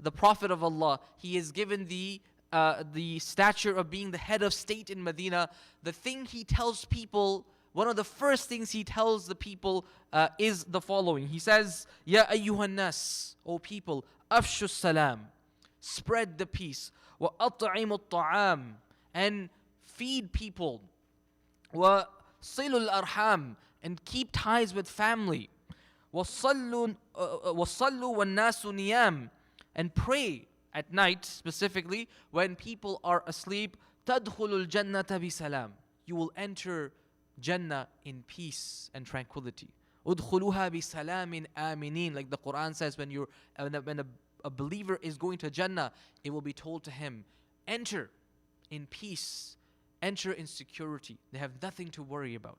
the Prophet of Allah, he is given the stature of being the head of state in Medina. The thing he tells people, one of the first things he tells the people is the following. He says, Ya ayyuhan nas, O people, afshu salam, spread the peace, wa at'imu ta'am, and feed people, wa silul arham, and keep ties with family, wa sallu wan nasu niyam, and pray at night, specifically when people are asleep. Tadkhulul jannata bi salam, you will enter Jannah in peace and tranquility. Udkhuluha bi salamin aminin, like the Quran says, when a believer is going to Jannah, it will be told to him, enter in peace, enter in security. They have nothing to worry about.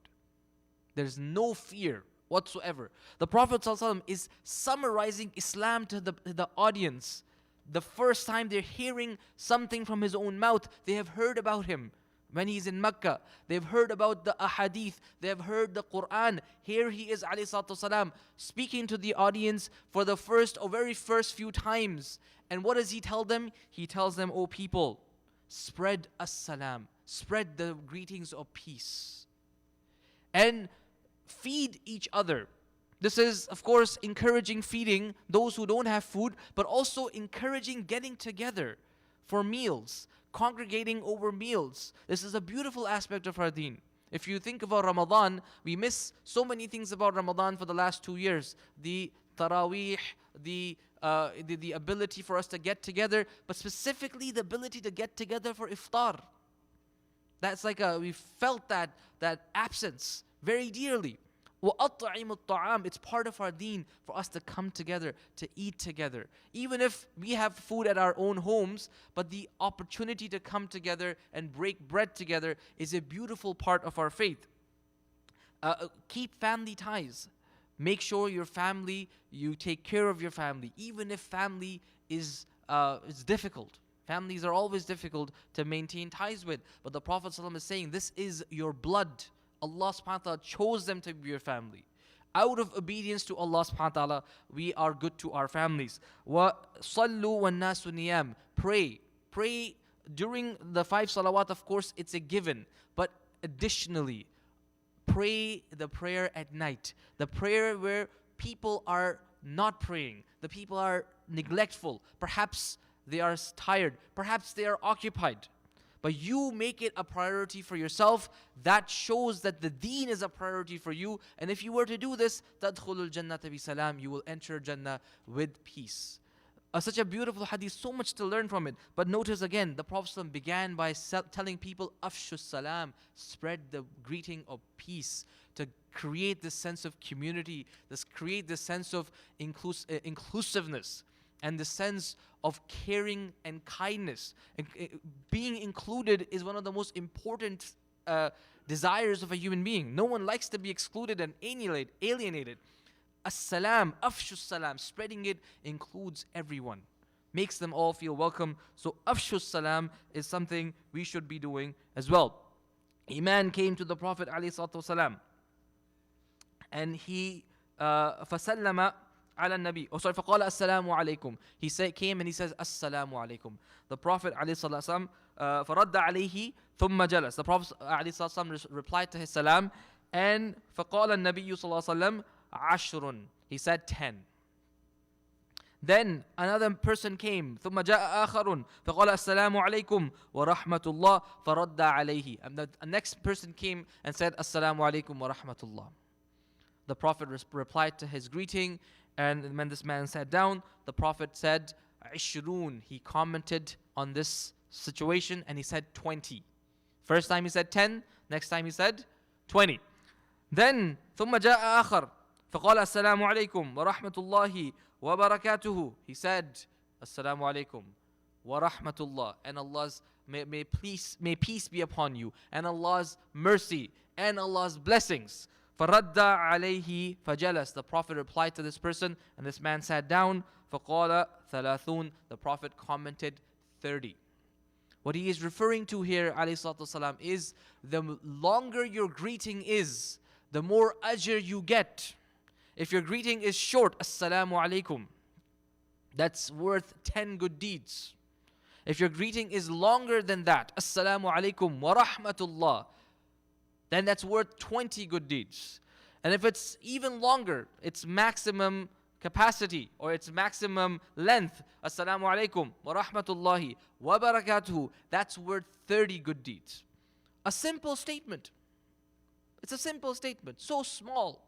There's no fear whatsoever. The Prophet ﷺ is summarizing Islam to the audience. The first time they're hearing something from his own mouth, they have heard about him. When he's in Mecca, they've heard about the ahadith, they have heard the Quran. Here he is, alayhi salatu wasalam, speaking to the audience for the very first few times. And what does he tell them? He tells them, O people, spread as-salam, spread the greetings of peace, and feed each other. This is, of course, encouraging feeding those who don't have food, but also encouraging getting together for meals, congregating over meals. This is a beautiful aspect of our deen. If you think about Ramadan, we miss so many things about Ramadan for the last 2 years. The taraweeh, the ability for us to get together, but specifically the ability to get together for iftar. That's like we felt that absence very dearly. وَأَطْعِمُ الطَّعَامِ, it's part of our deen for us to come together, to eat together. Even if we have food at our own homes, but the opportunity to come together and break bread together is a beautiful part of our faith. Keep family ties. Make sure your family, you take care of your family, even if family is difficult. Families are always difficult to maintain ties with. But the Prophet ﷺ is saying, this is your blood. Allah subhanahu wa ta'ala chose them to be your family. Out of obedience to Allah subhanahu wa ta'ala, we are good to our families. Wa sallu wan nasu niyam. Pray during the 5 salawat, of course, it's a given. But additionally, pray the prayer at night. The prayer where people are not praying. The people are neglectful. Perhaps they are tired. Perhaps they are occupied. But you make it a priority for yourself. That shows that the deen is a priority for you. And if you were to do this, تَدْخُلُ الْجَنَّةَ بِسَلَامٍ, you will enter Jannah with peace. Such a beautiful hadith, so much to learn from it. But notice again, the Prophet ﷺ began by telling people, Afshu salam, spread the greeting of peace, to create this sense of community, create this sense of inclusiveness, and the sense of caring and kindness. And being included is one of the most important desires of a human being. No one likes to be excluded and alienated. As-salam, afshu salam, spreading it includes everyone, makes them all feel welcome. So afshu salam is something we should be doing as well. A man came to the Prophet ﷺ, and he فَسَلَّمَ على النبي. فقال السلام عليكم. He came and he says السلام عليكم. The Prophet ﷺ فرد عليه ثم جلس. The Prophet ﷺ replied to his salam, and فقال النبي صلى الله عليه وسلم عشر. He said 10. Then another person came. ثم جاء آخر فقال السلام عليكم ورحمة الله فرد عليه. And the next person came and said السلام عليكم ورحمة الله. The Prophet replied to his greeting, and when this man sat down, the Prophet said عشرون. He commented on this situation and he said 20. First time he said 10, next time he said 20. Then ثم جاء آخر فقال السلام عليكم ورحمة الله وبركاته. He said السلام عليكم ورحمة الله, and Allah's may peace be upon you, and Allah's mercy and Allah's blessings. فَرَدَّ عَلَيْهِ فَجَلَسَ. The Prophet replied to this person, and this man sat down. فَقَالَ ثَلَاثُونَ. The Prophet commented 30. What he is referring to here, alayhi salatu wasalam, is the longer your greeting is, the more ajr you get. If your greeting is short, Assalamu alaikum, That's worth 10 good deeds. If your greeting is longer than that, Assalamu alaikum wa rahmatullah, then that's worth 20 good deeds. And if it's even longer, its maximum capacity or its maximum length, Assalamu alaikum wa rahmatullahi wa barakatuhu, that's worth 30 good deeds. A simple statement. It's a simple statement, so small,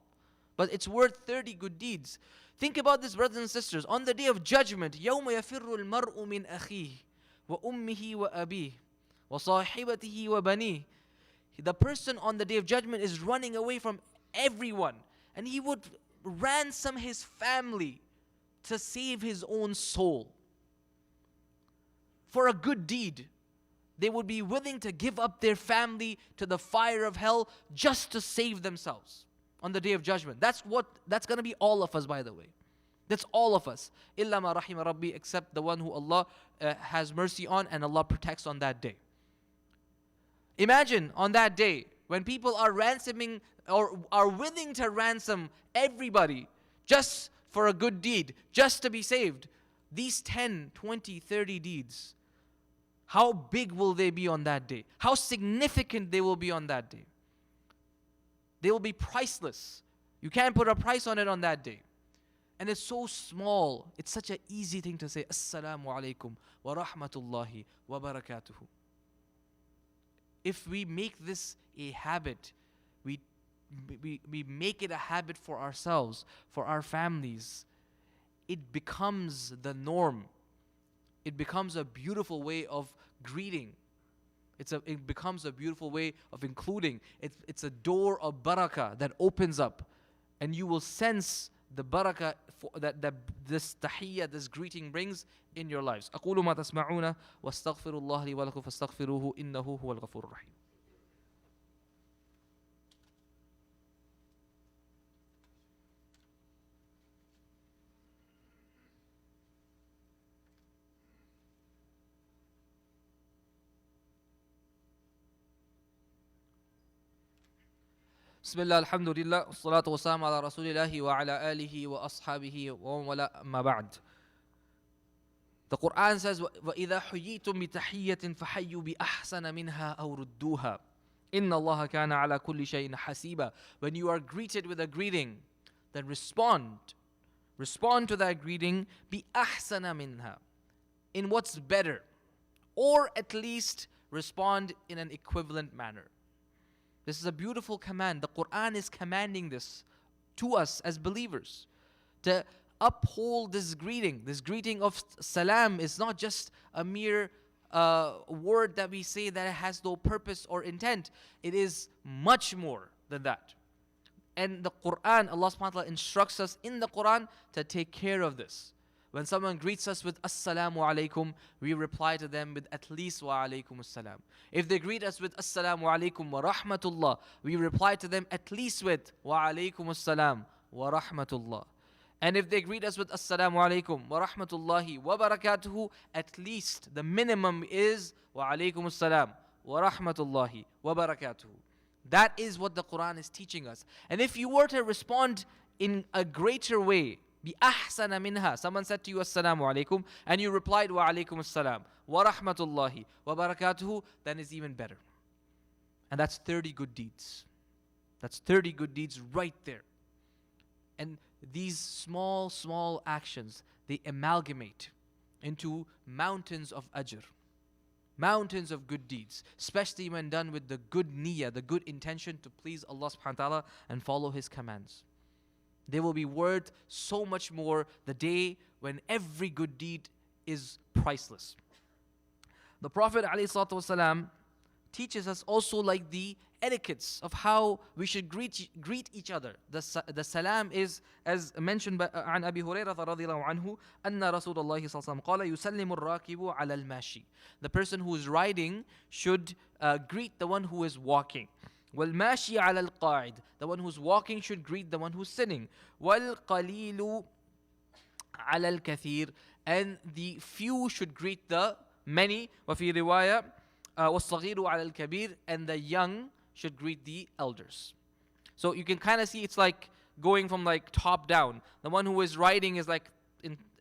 but it's worth 30 good deeds. Think about this, brothers and sisters. On the day of judgment, يَوْمَ يَفِرُّ الْمَرْءُ مِنْ أَخِيهِ وَأُمِّهِ وَأَبِيهِ وَصَاحِبَتِهِ وَبَنِيهِ. The person on the day of judgment is running away from everyone, and he would ransom his family to save his own soul. For a good deed, they would be willing to give up their family to the fire of hell just to save themselves on the day of judgment. That's going to be all of us, by the way. That's all of us. Illa ma rahima rabbi, except the one who Allah has mercy on and Allah protects on that day. Imagine on that day when people are ransoming or are willing to ransom everybody just for a good deed, just to be saved. These 10, 20, 30 deeds, how big will they be on that day? How significant they will be on that day? They will be priceless. You can't put a price on it on that day. And it's so small. It's such an easy thing to say, Assalamu alaikum wa rahmatullahi wa barakatuhu. If we make this a habit, we make it a habit for ourselves, for our families, it becomes the norm. It becomes a beautiful way of greeting. It becomes a beautiful way of including. It's a door of barakah that opens up, and you will sense the barakah that this tahiyyah, this greeting brings in your lives. أقول ما تسمعون واستغفر الله لي ولكم فاستغفروه إنه هو الغفور الرحيم. بسم الله الحمد لله والصلاة والسلام على رسول الله وعلى آله وأصحابه ومن والاه أما بعد. The Quran says, وَإِذَا حُيِّيتُم بِتَحِيَّةٍ فَحَيُّوا بِأَحْسَنَ مِنْهَا أَوْ رُدُّوهَا إِنَّ اللَّهَ كَانَ عَلَى كُلِّ شَيْءٍ حَسِيبًا. When you are greeted with a greeting, then respond. Respond to that greeting, بِأَحْسَنَ مِنْهَا, in what's better, or at least respond in an equivalent manner. This is a beautiful command. The Quran is commanding this to us as believers, to uphold this greeting. This greeting of salam is not just a mere word that we say that has no purpose or intent. It is much more than that. And the Quran, Allah subhanahu wa ta'ala instructs us in the Quran to take care of this. When someone greets us with Assalamu alaikum, we reply to them with at least Wa alaikum assalam. If they greet us with Assalamu alaikum wa rahmatullah, we reply to them at least with Wa alaikum assalam wa rahmatullah. And if they greet us with Assalamu alaikum wa rahmatullahi wa barakatuhu, at least the minimum is Wa alaikum assalam wa rahmatullahi wa barakatuhu. That is what the Quran is teaching us. And if you were to respond in a greater way, بِأَحْسَنَ مِنْهَا, someone said to you Assalamu alaikum, and you replied Wa alaikum assalam wa rahmatullahi wa barakatuhu, then it's even better. And that's 30 good deeds. That's 30 good deeds right there. And these small actions, they amalgamate into mountains of ajr, mountains of good deeds, especially when done with the good niyyah, the good intention to please Allah subhanahu wa ta'ala and follow His commands. They will be worth so much more the day when every good deed is priceless. The Prophet ﷺ teaches us also like the etiquettes of how we should greet each other. The salam is, as mentioned by عن أبي هريرة رضي الله عنه أن رسول الله صلى الله عليه وسلم قال يسلم الراكب على الماشي. The person who is riding should greet the one who is walking. وَالْمَاشِي عَلَى الْقَاعِدِ, the one who's walking should greet the one who's sitting. وَالْقَلِيلُ عَلَى الْكَثِيرِ, and the few should greet the many. وَفِي رِوَايَةٍ وَالصَّغِيرُ عَلَى الْكَبِيرِ, and the young should greet the elders. So you can kind of see it's like going from like top down. The one who is riding is like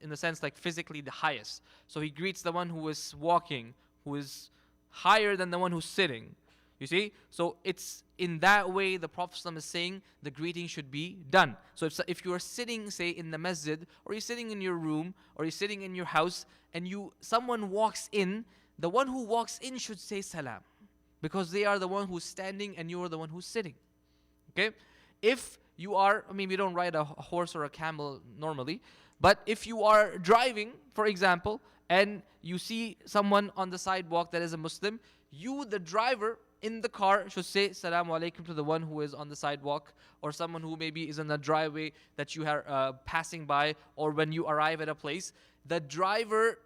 in the sense like physically the highest. So he greets the one who is walking, who is higher than the one who's sitting. You see? So it's in that way the Prophet ﷺ is saying the greeting should be done. So if you are sitting, say, in the masjid, or you're sitting in your room, or you're sitting in your house, and someone walks in, the one who walks in should say salam. Because they are the one who's standing and you are the one who's sitting. Okay? If you are, I mean, we don't ride a horse or a camel normally, but if you are driving, for example, and you see someone on the sidewalk that is a Muslim, you, the driver in the car, should say Assalamu alaikum to the one who is on the sidewalk, or someone who maybe is in the driveway that you are passing by, or when you arrive at a place. The driver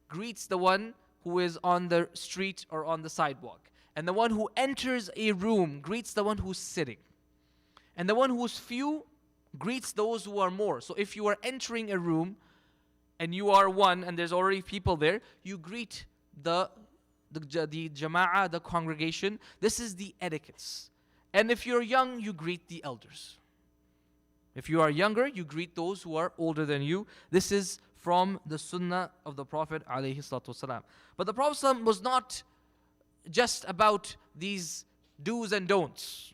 greets the one who is on the street or on the sidewalk. And the one who enters a room greets the one who's sitting. And the one who's few greets those who are more. So if you are entering a room and you are one and there's already people there, you greet the jama'ah, the congregation. This is the etiquettes. And if you're young, you greet the elders. If you are younger, you greet those who are older than you. This is from the sunnah of the Prophet ﷺ. But the Prophet ﷺ was not just about these do's and don'ts.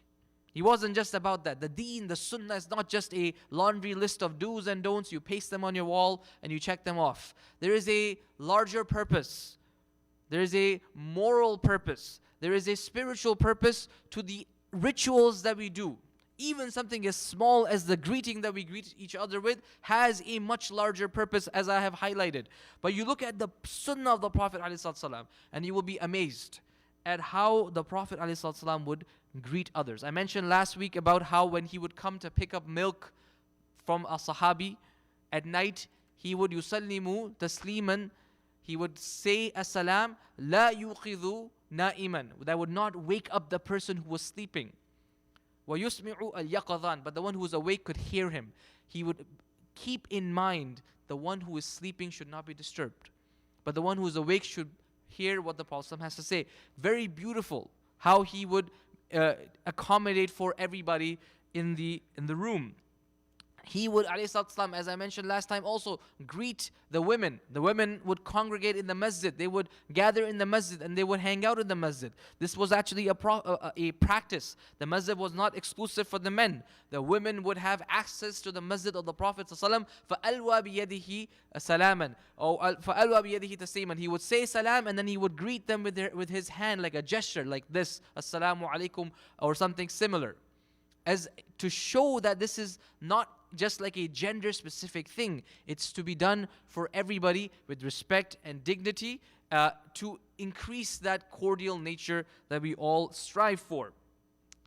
He wasn't just about that. The deen, the sunnah is not just a laundry list of do's and don'ts. You paste them on your wall and you check them off. There is a larger purpose. There is a moral purpose. There is a spiritual purpose to the rituals that we do. Even something as small as the greeting that we greet each other with has a much larger purpose, as I have highlighted. But you look at the sunnah of the Prophet ﷺ, and you will be amazed at how the Prophet ﷺ would greet others. I mentioned last week about how when he would come to pick up milk from a sahabi at night, he would yusallimu tasliman, he would say as-salam, la yuqidhu na'iman, that would not wake up the person who was sleeping. وَيُسْمِعُ الْيَقَظَانِ, but the one who was awake could hear him. He would keep in mind the one who is sleeping should not be disturbed, but the one who is awake should hear what the Prophet has to say. Very beautiful how he would accommodate for everybody in the room. He would, ﷺ, as I mentioned last time, also greet the women. The women would congregate in the masjid. They would gather in the masjid and they would hang out in the masjid. This was actually a practice. The masjid was not exclusive for the men. The women would have access to the masjid of the Prophet ﷺ. فَأَلْوَى بِيَدِهِ سَلَامًا, or فَأَلْوَى بِيَدِهِ تَسْلِيمًا. He would say salam and then he would greet them with his hand, like a gesture, like this, Assalamu alaikum, or something similar, as to show that this is not just like a gender specific thing. It's to be done for everybody with respect and dignity, to increase that cordial nature that we all strive for,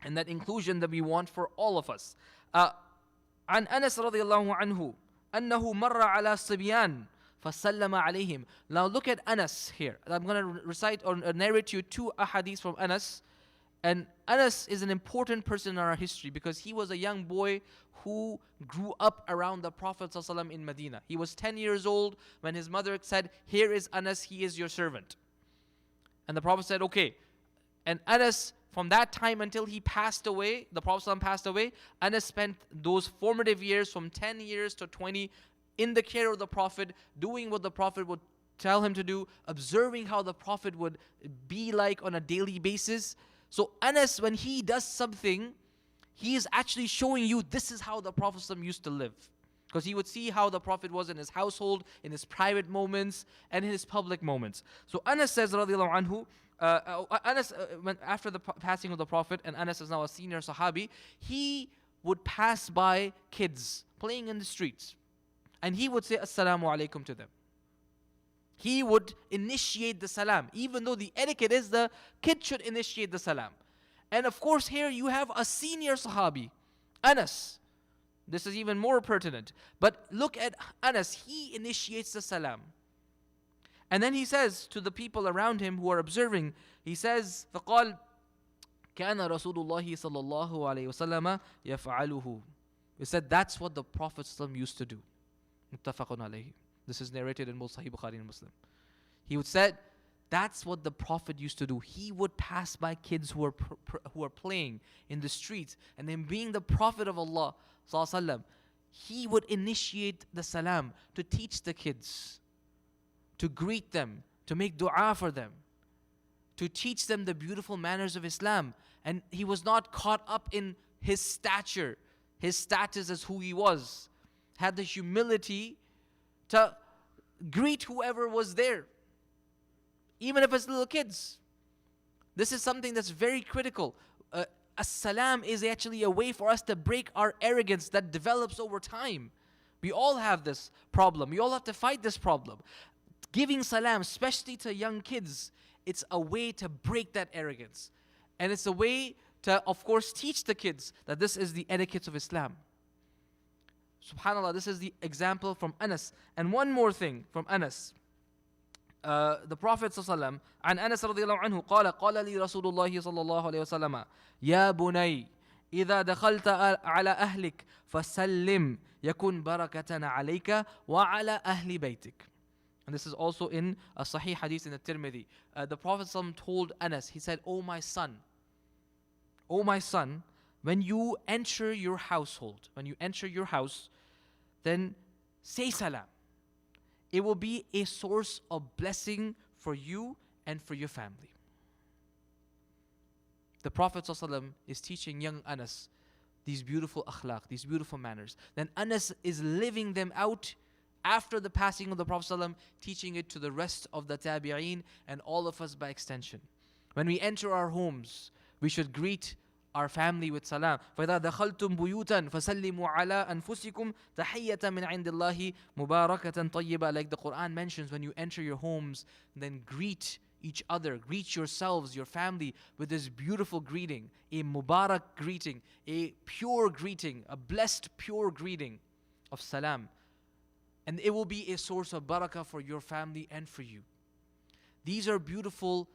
and that inclusion that we want for all of us. عن أنس رضي الله عنه أنه مر على صبيان فسلم عليهم. Now look at Anas here. I'm going to recite or narrate to you two ahadith from Anas. And Anas is an important person in our history because he was a young boy who grew up around the Prophet ﷺ in Medina. He was 10 years old when his mother said, "Here is Anas, he is your servant." And the Prophet said, "Okay." And Anas, from that time until he passed away, the Prophet ﷺ passed away, Anas spent those formative years from 10 years to 20 in the care of the Prophet, doing what the Prophet would tell him to do, observing how the Prophet would be like on a daily basis. So Anas, when he does something, he is actually showing you this is how the Prophet ﷺ used to live. Because he would see how the Prophet was in his household, in his private moments, and in his public moments. So Anas says, radiallahu anhu, after the passing of the Prophet, and Anas is now a senior Sahabi, he would pass by kids playing in the streets. And he would say, Assalamu alaikum to them. He would initiate the salam, even though the etiquette is the kid should initiate the salam. And of course here you have a senior Sahabi, Anas. This is even more pertinent. But look at Anas, he initiates the salam. And then he says to the people around him who are observing, he says, فَقَالْ كَانَ رَسُولُ اللَّهِ صَلَّى اللَّهُ عَلَيْهِ وَسَلَّمَ يَفْعَلُهُ. He said that's what the Prophet ﷺ used to do. مُتَّفَقٌ عَلَيْهِ. This is narrated in both Sahih Bukhari and Muslim. He would say, that's what the Prophet used to do. He would pass by kids who are playing in the streets, and then being the Prophet of Allah sallallahu alaihi wasallam, he would initiate the salam to teach the kids, to greet them, to make dua for them, to teach them the beautiful manners of Islam. And he was not caught up in his stature, his status as who he was. Had the humility to greet whoever was there, even if it's little kids. This is something that's very critical. As-salam is actually a way for us to break our arrogance that develops over time. We all have this problem. We all have to fight this problem. Giving salam, especially to young kids, it's a way to break that arrogance. And it's a way to, of course, teach the kids that this is the etiquette of Islam. SubhanAllah, this is the example from Anas. And one more thing from Anas. The Prophet ﷺ, عن أنس رضي الله عنه قال قال لي رسول الله صلى الله عليه وسلم يا بني إذا دخلت على أهلك فسلم يكن بركة عليك وعلى أهل بيتك. And this is also in a Sahih Hadith in the Tirmidhi. The Prophet ﷺ told Anas, he said, "O my son, when you enter your household, then say salam. It will be a source of blessing for you and for your family." The Prophet ﷺ is teaching young Anas these beautiful akhlaq, these beautiful manners. Then Anas is living them out after the passing of the Prophet ﷺ, teaching it to the rest of the tabi'een and all of us by extension. When we enter our homes, we should greet our family with salam. فَإِذَا دَخَلْتُمْ بُيُوتًا فَسَلِّمُوا عَلَىٰ أَنفُسِكُمْ تَحِيَّةً مِنْ عِنْدِ اللَّهِ مُبَارَكَةً طَيِّبًا. Like the Quran mentions, when you enter your homes, then greet each other, greet yourselves, your family with this beautiful greeting, a mubarak greeting, a pure greeting, a blessed pure greeting of salam. And it will be a source of barakah for your family and for you. These are beautiful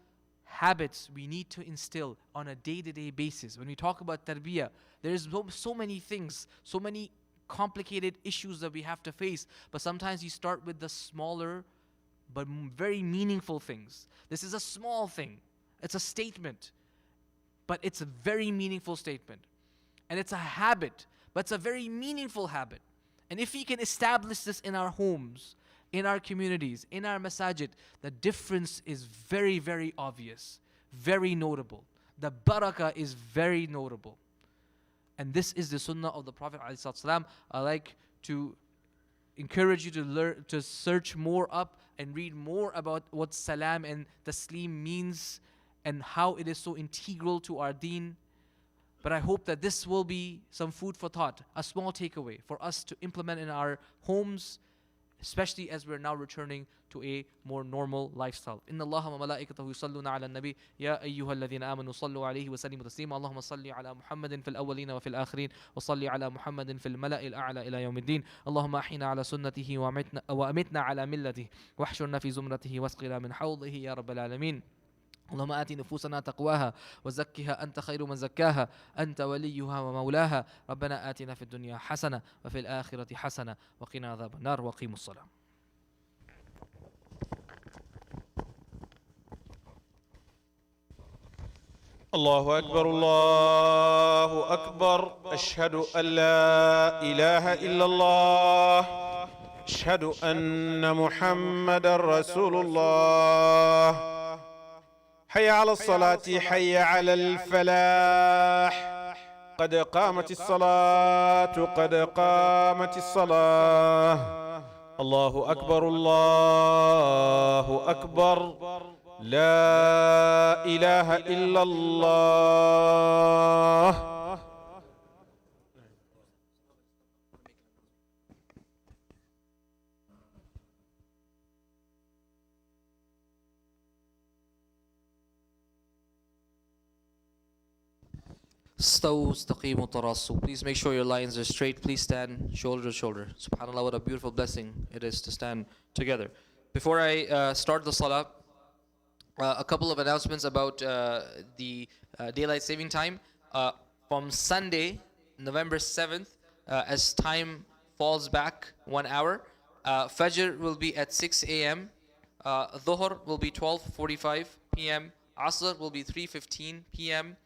habits we need to instill on a day-to-day basis. When we talk about tarbiyah, there's so many things, so many complicated issues that we have to face. But sometimes you start with the smaller but very meaningful things. This is a small thing. It's a statement. But it's a very meaningful statement. And it's a habit, but it's a very meaningful habit. And if we can establish this in our homes, in our communities, in our masajid, the difference is very, very obvious, very notable. The barakah is very notable. And this is the sunnah of the Prophet ﷺ. I like to encourage you to learn, to search more up and read more about what salam and taslim means and how it is so integral to our deen. But I hope that this will be some food for thought, a small takeaway for us to implement in our homes, especially as we're now returning to a more normal lifestyle. Inna Allaha wa malaikatahu yusalluna ala nabi ya ayyuhalladhina amanu sallu alayhi wa sallimu taslima. Allahumma salli ala Muhammadin fil awwalin wa fil akhirin wa salli ala Muhammadin fil mala'il a'la ila yawmiddin. Allahumma ahina ala sunnatihi wa amitna ala millatihi wa ahshurna fi zumratihi wasqina min hawdihi ya rabbal alamin. اللهم آت نفوسنا تقواها وزكها أنت خير من زكاها أنت وليها ومولاها ربنا آتنا في الدنيا حسنة وفي الآخرة حسنة وقنا عذاب النار وقيموا الصلاة. الله أكبر الله أكبر أشهد أن لا إله إلا الله أشهد أن محمد رسول الله حي على الصلاة حي على الفلاح قد قامت الصلاة قد قامت الصلاة الله أكبر الله أكبر لا إله إلا الله. استووا استقيموا تراصوا. Please make sure your lines are straight. Please stand shoulder to shoulder. SubhanAllah, what a beautiful blessing it is to stand together. Before I start the salah, a couple of announcements about the daylight saving time. From Sunday, November 7th, as time falls back 1 hour, Fajr will be at 6 a.m. Dhuhr will be 12:45 p.m. Asr will be 3:15 p.m.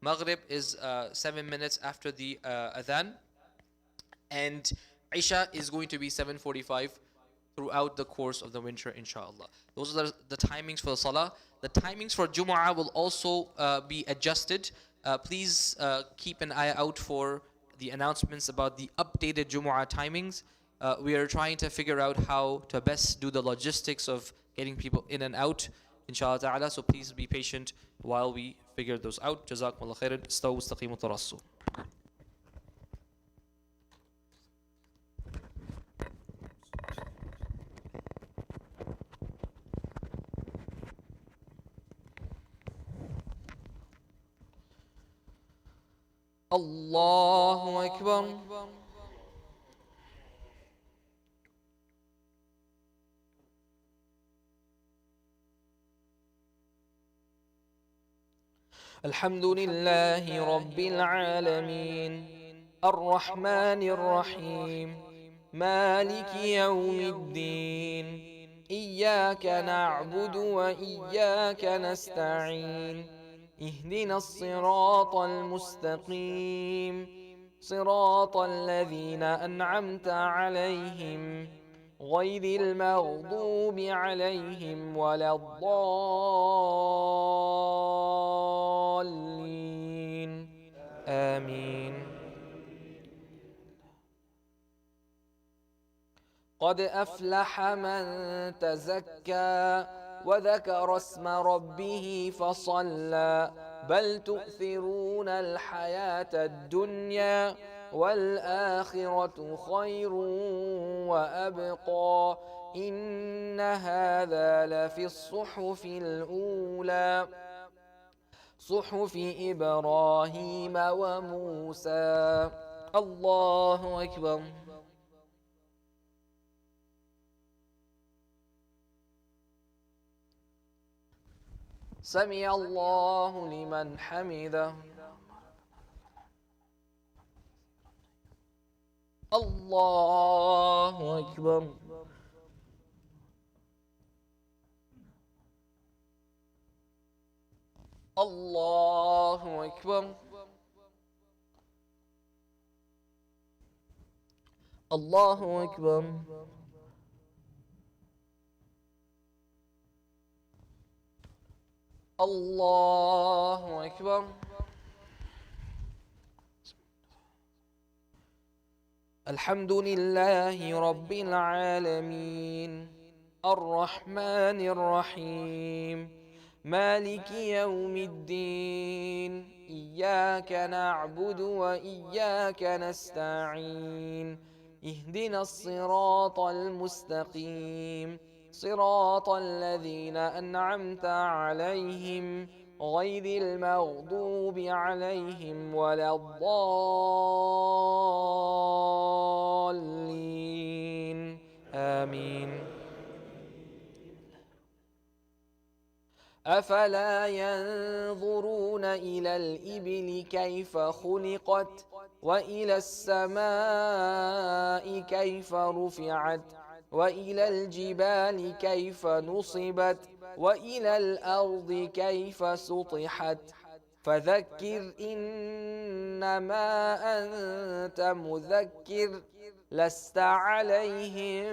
Maghrib is 7 minutes after the adhan. And Isha is going to be 7:45 throughout the course of the winter, inshallah. Those are the timings for the salah. The timings for Jumu'ah will also be adjusted. Please keep an eye out for the announcements about the updated Jumu'ah timings. We are trying to figure out how to best do the logistics of getting people in and out, inshallah ta'ala. So please be patient while we figure those out. Jazakumullah khairan. Istaw istaqimu tarassu. Allahu Akbar. الحمد لله رب العالمين الرحمن الرحيم مالك يوم الدين إياك نعبد وإياك نستعين اهدنا الصراط المستقيم صراط الذين أنعمت عليهم غير المغضوب عليهم ولا الضالين آمين. قد أفلح من تزكى وذكر اسم ربه فصلى بل تؤثرون الحياة الدنيا والآخرة خير وأبقى إن هذا لفي الصحف الأولى صحف إبراهيم وموسى. الله أكبر. سمع الله لمن حمده. الله أكبر. الله أكبر. الله أكبر. الله أكبر. الحمد لله رب العالمين الرحمن الرحيم مالك يوم الدين إياك نعبد وإياك نستعين اهدنا الصراط المستقيم صراط الذين أنعمت عليهم غير المغضوب عليهم ولا الضالين آمين. أفلا ينظرون إلى الإبل كيف خلقت وإلى السماء كيف رفعت وإلى الجبال كيف نصبت وإلى الأرض كيف سطحت فذكر إنما أنت مذكر لست عليهم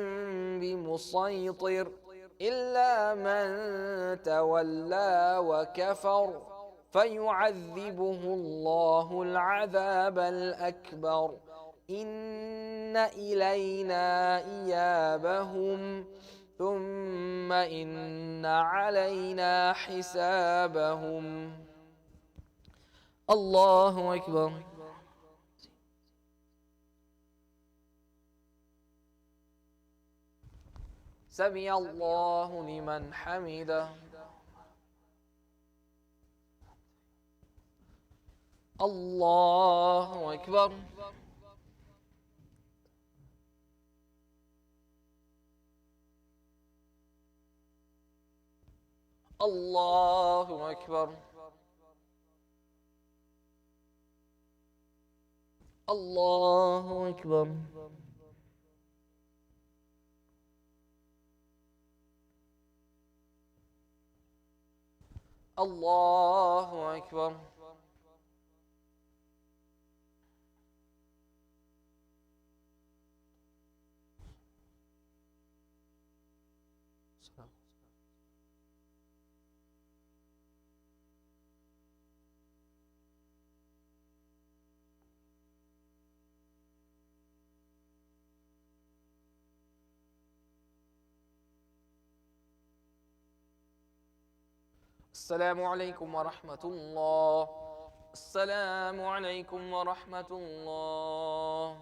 بمسيطر إلا من تولى وكفر فيعذبه الله العذاب الأكبر إن إلينا إيابهم ثم إن علينا حسابهم. الله أكبر. سمع الله لمن حمده. الله أكبر. الله أكبر. الله أكبر. الله أكبر. Assalamu alaikum wa rahmatullah. Assalamu alaikum wa rahmatullah.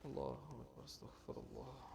Allahu Akbar, astaghfirullah.